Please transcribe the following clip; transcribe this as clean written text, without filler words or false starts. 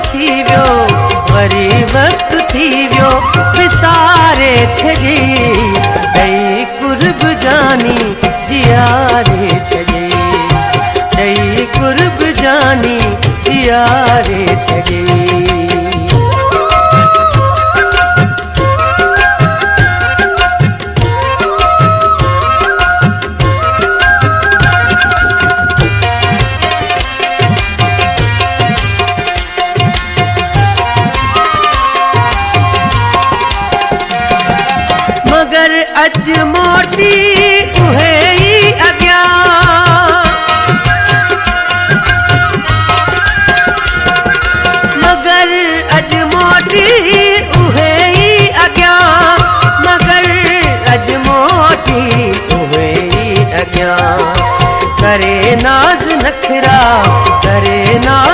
थी वियो, वरी वक्त थी वियो विसारे छॾे, ॾेई कुर्ब जानी जियारे छॾे, ॾेई कुर्ब जानी जियारे छॾे। मगर अज मोटी उहे ही अॻियां, मगर अज मोटी उहे ही अॻियां, मगर अज मोटी उहे ही अॻियां, करे नाज़ नखरा, करे नाज़